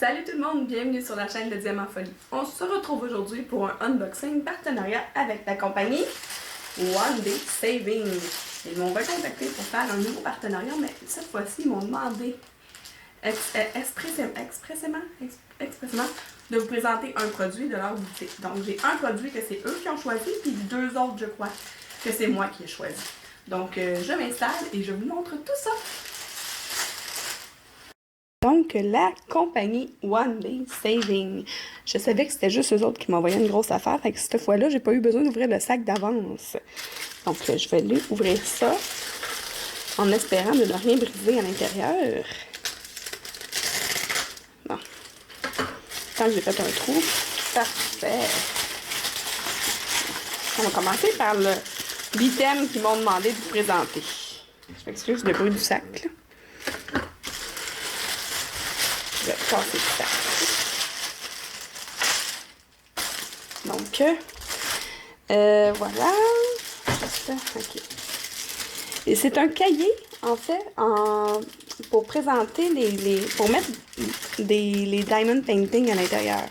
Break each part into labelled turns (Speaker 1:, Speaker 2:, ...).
Speaker 1: Salut tout le monde, bienvenue sur la chaîne de Diamant Folie. On se retrouve aujourd'hui pour un unboxing partenariat avec la compagnie One Day Saving. Ils m'ont recontacté pour faire un nouveau partenariat, mais cette fois-ci, ils m'ont demandé expressément de vous présenter un produit de leur boutique. Donc j'ai un produit que c'est eux qui ont choisi, puis deux autres, je crois, que c'est moi qui ai choisi. Donc je m'installe et je vous montre tout ça. Donc, la compagnie One Day Saving. Je savais que c'était juste eux autres qui m'envoyaient une grosse affaire. Fait que cette fois-là, j'ai pas eu besoin d'ouvrir le sac d'avance. Donc, je vais aller ouvrir ça en espérant de ne rien briser à l'intérieur. Bon. Tant que j'ai fait un trou, parfait. On va commencer par l'item qu'ils m'ont demandé de vous présenter. Je m'excuse le bruit du sac, là. Je vais casser le sac. Donc, voilà. OK. Et c'est un cahier, en fait, pour présenter pour mettre les diamond painting à l'intérieur.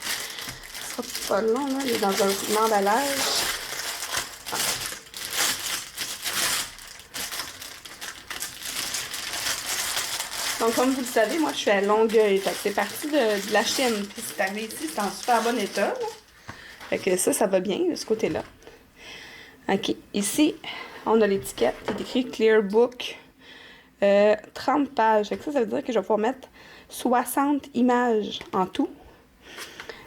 Speaker 1: Ce sera pas long, là. Il est dans un emballage. Donc, comme vous le savez, moi, je suis à Longueuil. Fait que c'est parti de la Chine. Puis c'est arrivé ici, c'est en super bon état. Là. Fait que ça va bien, de ce côté-là. OK. Ici, on a l'étiquette. Il est écrit Clear Book. 30 pages. Fait que ça veut dire que je vais pouvoir mettre 60 images en tout.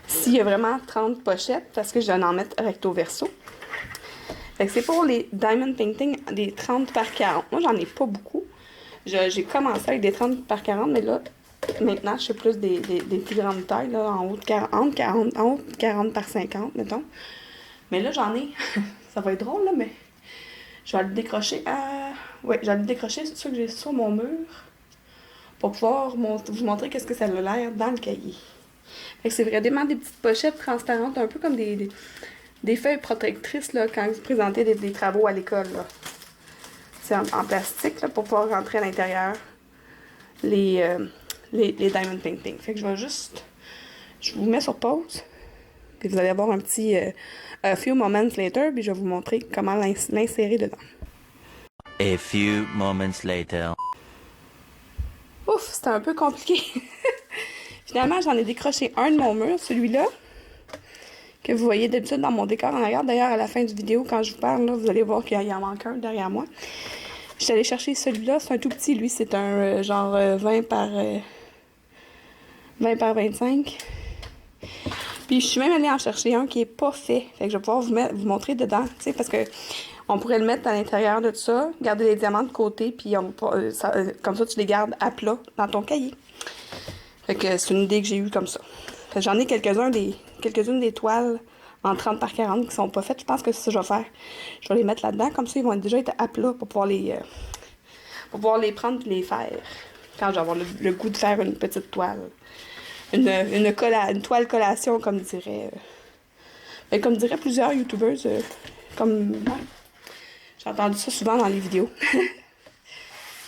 Speaker 1: S'il y a vraiment 30 pochettes, parce que je vais en mettre recto verso. Fait que c'est pour les Diamond Painting, des 30 par 40. Moi, j'en ai pas beaucoup. J'ai commencé avec des 30 par 40, mais là, maintenant, je fais plus des plus grandes tailles, là, en haut de 40 par 50, mettons. Mais là, j'en ai. Ça va être drôle, là, mais je vais le décrocher ouais, je vais le décrocher, c'est sûr que j'ai sur mon mur, pour pouvoir vous montrer qu'est-ce que ça a l'air dans le cahier. Fait que c'est vraiment des petites pochettes transparentes, un peu comme des feuilles protectrices, là, quand vous présentez des travaux à l'école, là. C'est en plastique, là, pour pouvoir rentrer à l'intérieur les diamond painting. Fait que je vous mets sur pause, puis vous allez avoir un petit a few moments later, puis je vais vous montrer comment l'insérer dedans.
Speaker 2: A few moments later.
Speaker 1: Ouf, c'était un peu compliqué. Finalement, j'en ai décroché un de mon mur, celui-là, que vous voyez d'habitude dans mon décor en arrière. D'ailleurs, à la fin du vidéo, quand je vous parle, là, vous allez voir qu'il y en manque un derrière moi. Je suis allée chercher celui-là, c'est un tout petit, lui, c'est un genre 20 par 25. Puis je suis même allée en chercher un qui est pas fait. Fait que je vais pouvoir vous montrer dedans, tu sais, parce que on pourrait le mettre à l'intérieur de tout ça, garder les diamants de côté, puis comme ça, tu les gardes à plat dans ton cahier. Fait que c'est une idée que j'ai eue comme ça. Fait que j'en ai quelques-unes des toiles en 30 par 40 qui sont pas faites. Je pense que c'est ça que je vais faire. Je vais les mettre là-dedans, comme ça ils vont déjà être à plat pour pouvoir les prendre et les faire. Quand je vais avoir le goût de faire une petite toile. Une toile collation, comme diraient plusieurs youtubeurs. Ouais. J'ai entendu ça souvent dans les vidéos.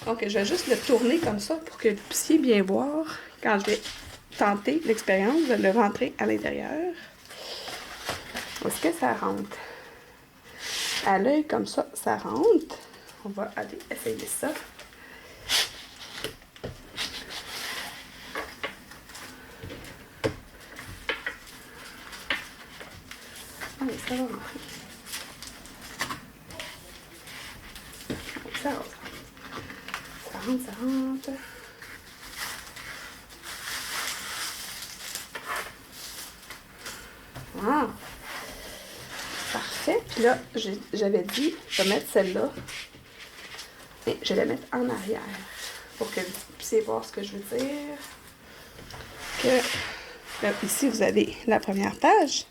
Speaker 1: Donc, je vais juste le tourner comme ça pour que vous puissiez bien voir quand je vais tenter l'expérience de le rentrer à l'intérieur. Où est-ce que ça rentre? À l'œil, comme ça rentre. On va aller essayer ça. Allez, ça va rentrer. Ça rentre. Ça rentre. Ah! Parfait. Puis là, j'avais dit, je vais mettre celle-là. Et je vais la mettre en arrière. Pour que vous puissiez voir ce que je veux dire. Là, ici, vous avez la première page.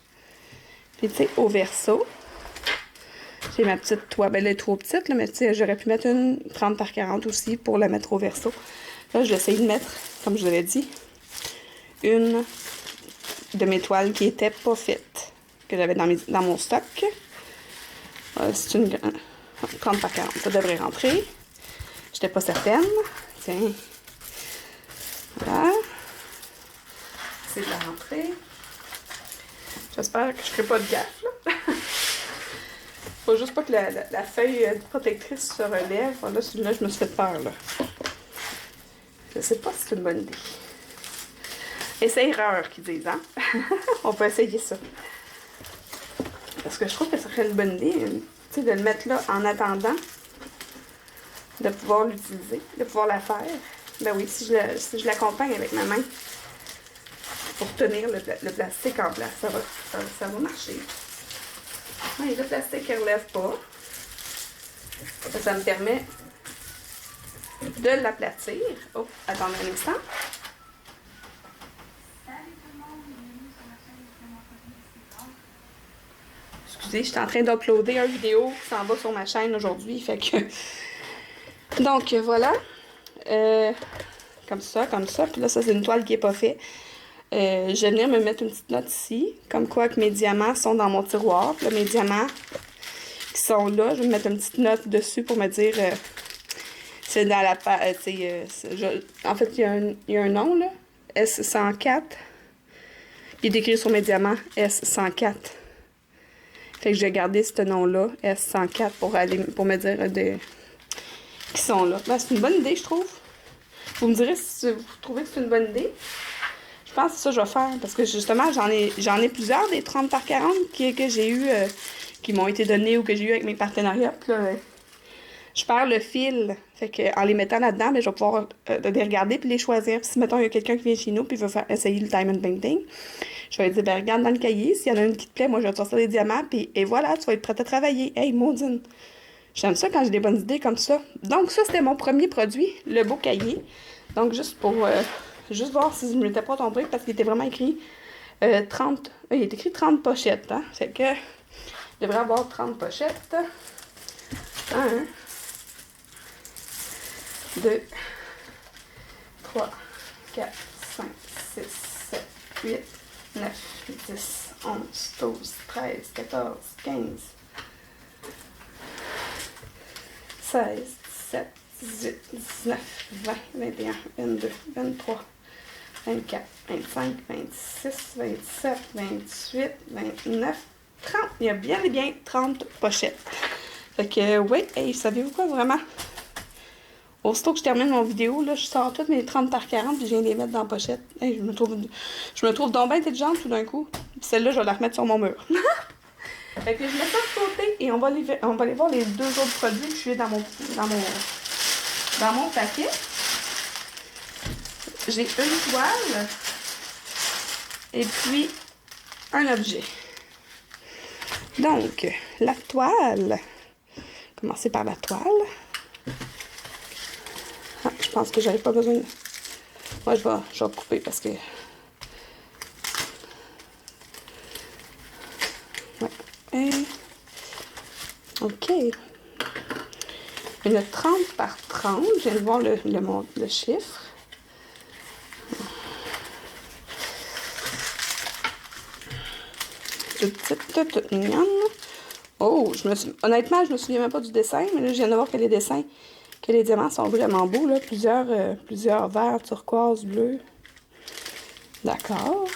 Speaker 1: Puis, tu sais, au verso, j'ai ma petite toile. Ben, elle est trop petite, là, mais tu sais, j'aurais pu mettre une 30 par 40 aussi pour la mettre au verso. Là, je vais essayer de mettre, comme je vous l'avais dit, une de mes toiles qui était pas faite, que j'avais dans mon stock. C'est une 30 par 40. Ça devrait rentrer. J'étais pas certaine. Tiens. Voilà. c'est de la rentrée. J'espère que je ne ferai pas de gaffe, là. Faut juste pas que la feuille protectrice se relève. Là, celui-là, je me suis fait peur, là. Je sais pas si c'est une bonne idée. Essai-erreur, qu'ils disent, hein? On peut essayer ça. Parce que je trouve que ça serait une bonne idée, tu sais, de le mettre là en attendant de pouvoir l'utiliser, de pouvoir la faire. Ben oui, si je l'accompagne avec ma main pour tenir le plastique en place, ça va marcher. Oui, le plastique ne relève pas. Ça me permet de l'aplatir. Oh, attendez un instant. Excusez, je suis en train d'uploader une vidéo qui s'en va sur ma chaîne aujourd'hui. Fait que. Donc, voilà. Comme ça. Puis là, ça, c'est une toile qui n'est pas faite. Je vais venir me mettre une petite note ici. Comme quoi que mes diamants sont dans mon tiroir. Puis là, mes diamants qui sont là, je vais me mettre une petite note dessus pour me dire. C'est dans la page. En fait, il y a un nom, là. S104. Il est écrit sur mes diamants S104. Fait que je vais garder ce nom-là, S104, pour me dire qui sont là. Ben, c'est une bonne idée, je trouve. Vous me direz si vous trouvez que c'est une bonne idée. Je pense que c'est ça que je vais faire. Parce que justement, j'en ai plusieurs des 30 par 40 que j'ai eu, qui m'ont été donnés ou que j'ai eu avec mes partenariats. Puis là, je perds le fil. Fait que en les mettant là-dedans, ben, je vais pouvoir les regarder puis les choisir. Puis si, mettons, il y a quelqu'un qui vient chez nous puis veut essayer le Diamond Painting, je vais lui dire, ben, regarde dans le cahier. S'il y en a une qui te plaît, moi, je vais te sortir des diamants. Puis, et voilà, tu vas être prête à travailler. Hey, maudine! J'aime ça quand j'ai des bonnes idées comme ça. Donc, ça, c'était mon premier produit, le beau cahier. Donc, juste pour juste voir si je ne m'étais pas trompée, parce qu'il était vraiment écrit 30... il est écrit 30 pochettes, hein? Fait que je devrais avoir 30 pochettes. 1, 2, 3, 4, 5, 6, 7, 8, 9, 10, 11, 12, 13, 14, 15, 16, 17, 18, 19, 20, 21, 22, 23, 24, 25, 26, 27, 28, 29, 30. Il y a bien et bien 30 pochettes. Fait que, oui, hey, savez-vous quoi, vraiment? Aussitôt que je termine mon vidéo, là, je sors toutes mes 30 par 40 puis je viens les mettre dans la pochette. Hey, je me trouve donc bien intelligente tout d'un coup. Puis celle-là, je vais la remettre sur mon mur. Fait que je mets ça de côté et on va aller voir les deux autres produits que je suis dans mon paquet. J'ai une toile et puis un objet. Donc, la toile. Commencer par la toile. Ah, je pense que j'avais pas besoin de... Moi, je vais couper parce que... Ouais. Et... OK. Une 30 par 30. Je viens de voir le chiffre. Toute mignonne. Oh, honnêtement, je me souviens même pas du dessin, mais là, je viens de voir que les diamants sont vraiment beaux, là. Plusieurs verts, turquoise, bleu. D'accord.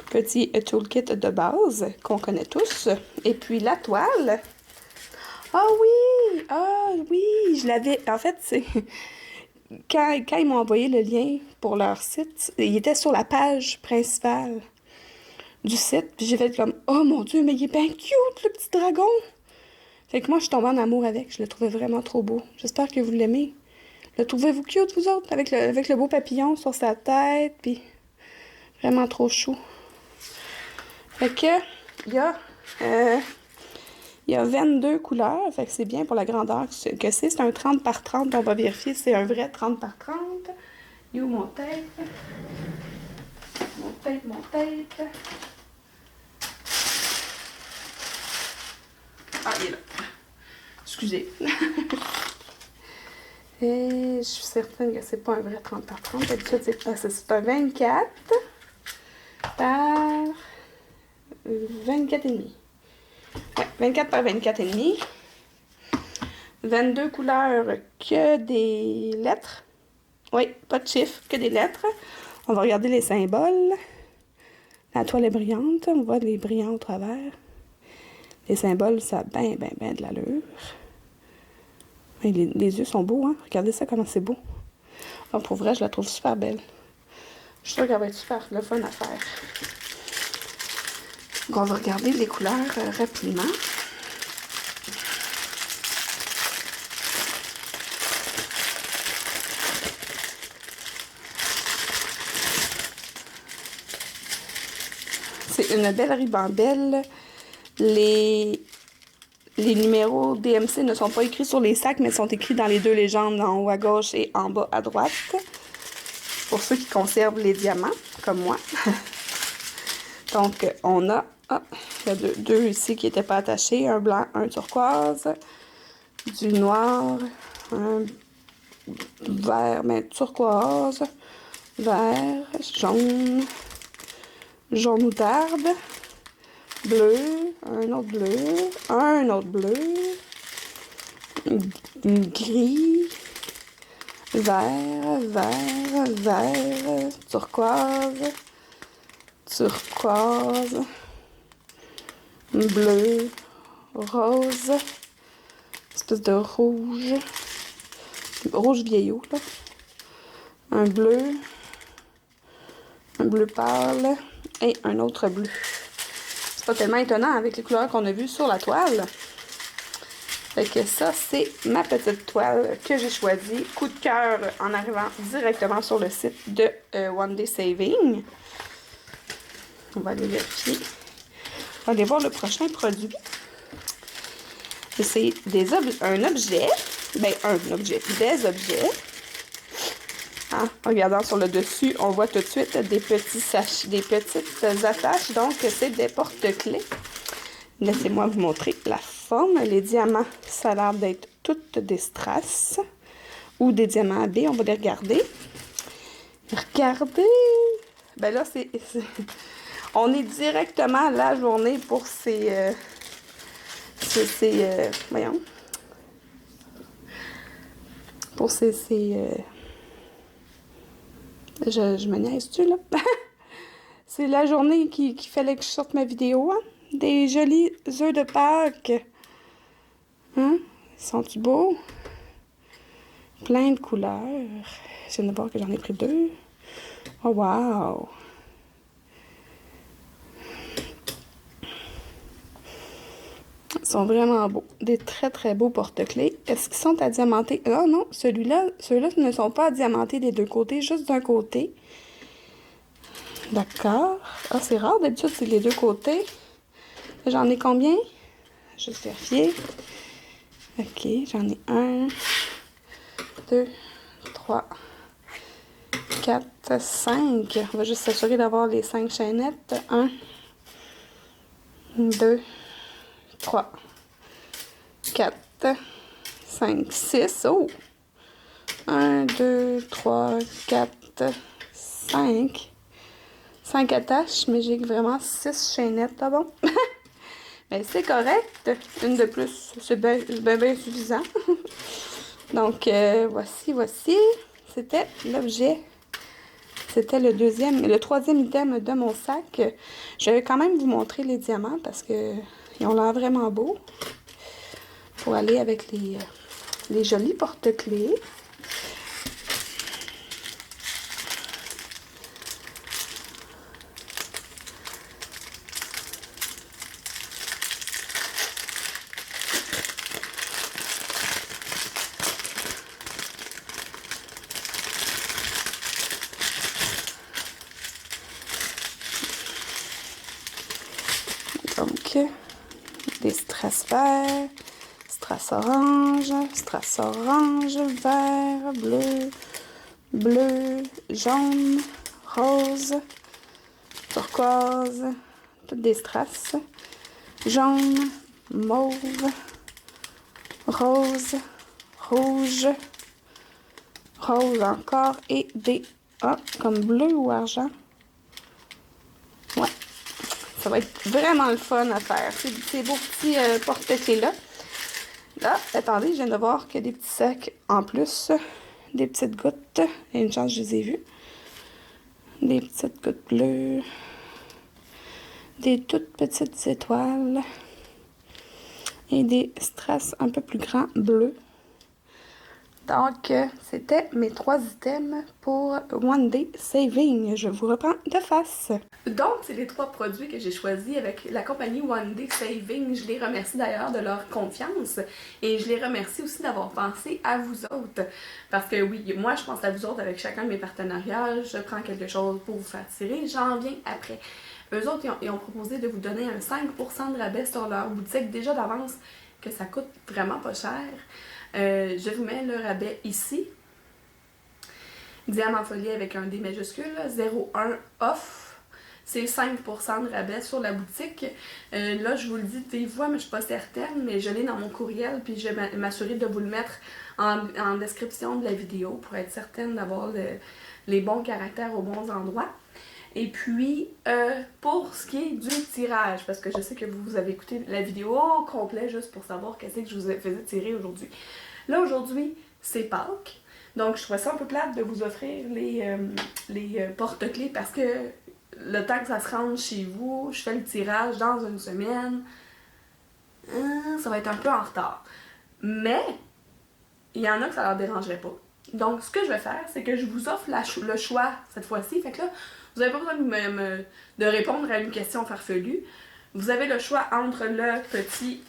Speaker 1: Petit toolkit de base qu'on connaît tous. Et puis la toile. Ah oui, je l'avais. En fait, c'est quand ils m'ont envoyé le lien pour leur site, il était sur la page principale du site. Puis j'ai fait comme, oh mon Dieu, mais il est bien cute, le petit dragon. Fait que moi, je suis tombée en amour avec. Je le trouvais vraiment trop beau. J'espère que vous l'aimez. Le trouvez-vous cute, vous autres? Avec le beau papillon sur sa tête. Puis vraiment trop chou. Fait que, il y a 22 couleurs. Fait que c'est bien pour la grandeur que c'est. C'est un 30 par 30. On va vérifier si c'est un vrai 30 par 30. Il est où mon tape? Mon tape. Ah, il est là. Excusez. Et je suis certaine que c'est pas un vrai 30 par 30. D'habitude, c'est un 24 par 24 et demi. Ouais, 24 par 24 et demi. 22 couleurs, que des lettres. Oui, pas de chiffres, que des lettres. On va regarder les symboles. La toile est brillante. On voit les brillants au travers. Les symboles, ça a bien de l'allure. Les yeux sont beaux, hein? Regardez ça, comment c'est beau. Oh, pour vrai, je la trouve super belle. Je suis sûre qu'elle va être super le fun à faire. Donc, on va regarder les couleurs rapidement. C'est une belle ribambelle. Les numéros DMC ne sont pas écrits sur les sacs, mais sont écrits dans les deux légendes, en haut à gauche et en bas à droite. Pour ceux qui conservent les diamants, comme moi. Donc, on a il y a deux ici qui n'étaient pas attachés. Un blanc, un turquoise. Du noir. Un vert, mais turquoise. Vert, jaune. Jaune moutarde. Bleu, un autre bleu, gris, vert, turquoise, bleu, rose, espèce de rouge vieillot, là, un bleu pâle et un autre bleu. Pas tellement étonnant avec les couleurs qu'on a vues sur la toile. Fait que ça, c'est ma petite toile que j'ai choisie. Coup de cœur en arrivant directement sur le site de One Day Saving. On va aller vérifier. On va aller voir le prochain produit. C'est des un objet. Ben, des objets. En regardant sur le dessus, on voit tout de suite des petits sachets, des petites attaches. Donc, c'est des porte-clés. Laissez-moi vous montrer la forme. Les diamants, ça a l'air d'être toutes des strass ou des diamants AB. On va les regarder. Regardez! Ben là, on est directement à la journée pour voyons. Pour je me niaise-tu, là? C'est la journée qu'il fallait que je sorte ma vidéo, hein? Des jolis œufs de Pâques. Hein? Sont-ils beaux? Plein de couleurs. Je viens de voir que j'en ai pris 2. Oh, wow! Ils sont vraiment beaux. Des très beaux porte-clés. Est-ce qu'ils sont adiamantés? Ah non, ceux-là ne sont pas adiamantés des deux côtés, juste d'un côté. D'accord. Ah, c'est rare, d'habitude, c'est les deux côtés. J'en ai combien? Juste vérifier. Ok, j'en ai 1, 2, 3, 4, 5. On va juste s'assurer d'avoir les 5 chaînettes. 1, 2, 3, 4, 5, 6. Oh! 1, 2, 3, 4, 5. 5 attaches, mais j'ai vraiment 6 chaînettes, ah bon? Mais c'est correct. Une de plus, c'est bien suffisant. Donc, voici. C'était l'objet. C'était le troisième item de mon sac. Je vais quand même vous montrer les diamants parce que ils ont l'air vraiment beaux. Pour aller avec les jolis porte-clés. Donc, des strass verts, strass orange, vert, bleu, jaune, rose, turquoise, toutes des strass, jaune, mauve, rose, rouge, rose encore et des comme bleu ou argent. Ouais. Ça va être vraiment le fun à faire. Ces beaux petits porte-clés-là. Là, attendez, je viens de voir qu'il y a des petits sacs en plus. Des petites gouttes. Et une chance, je les ai vus. des petites gouttes bleues, des toutes petites étoiles et des strass un peu plus grands bleus. Donc, c'était mes 3 items pour One Day Saving. Je vous reprends de face. Donc, c'est les 3 produits que j'ai choisis avec la compagnie One Day Saving. Je les remercie d'ailleurs de leur confiance et je les remercie aussi d'avoir pensé à vous autres. Parce que oui, moi, je pense à vous autres avec chacun de mes partenariats. Je prends quelque chose pour vous faire tirer, j'en viens après. Eux autres, ils ont proposé de vous donner un 5% de rabais sur leur boutique déjà d'avance, que ça coûte vraiment pas cher. Je vous mets le rabais ici. Diamant Folie avec un D majuscule, 01 off. C'est 5% de rabais sur la boutique. Là, je vous le dis des fois, mais je suis pas certaine, mais je l'ai dans mon courriel, puis je vais m'assurer de vous le mettre en description de la vidéo pour être certaine d'avoir les bons caractères aux bons endroits. Et puis, pour ce qui est du tirage, parce que je sais que vous avez écouté la vidéo au complet juste pour savoir qu'est-ce que je vous faisais tirer aujourd'hui. Là, aujourd'hui, c'est Pâques. Donc, je trouvais ça un peu plate de vous offrir les porte-clés parce que le temps que ça se rende chez vous, je fais le tirage dans une semaine. Ça va être un peu en retard. Mais, il y en a que ça leur dérangerait pas. Donc, ce que je vais faire, c'est que je vous offre le choix cette fois-ci. Fait que là, vous n'avez pas besoin de répondre à une question farfelue. Vous avez le choix entre le petit...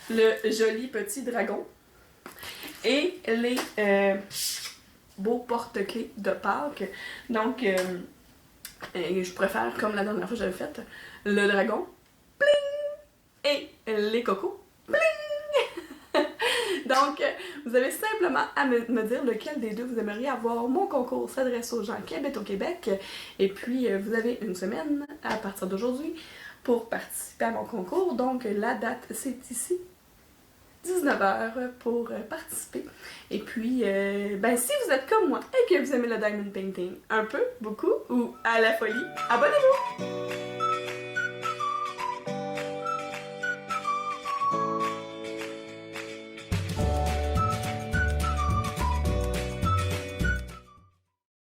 Speaker 1: le joli petit dragon et les beaux porte-clés de Pâques. Donc, je préfère, comme la dernière fois que j'avais fait, le dragon, bling, et les cocos, bling. Donc, vous avez simplement à me dire lequel des deux vous aimeriez avoir. Mon concours s'adresse aux gens qui habitent au Québec. Et puis, vous avez une semaine à partir d'aujourd'hui pour participer à mon concours. Donc, la date, c'est ici. 19h pour participer. Et puis, si vous êtes comme moi et que vous aimez le diamond painting un peu, beaucoup ou à la folie, abonnez-vous!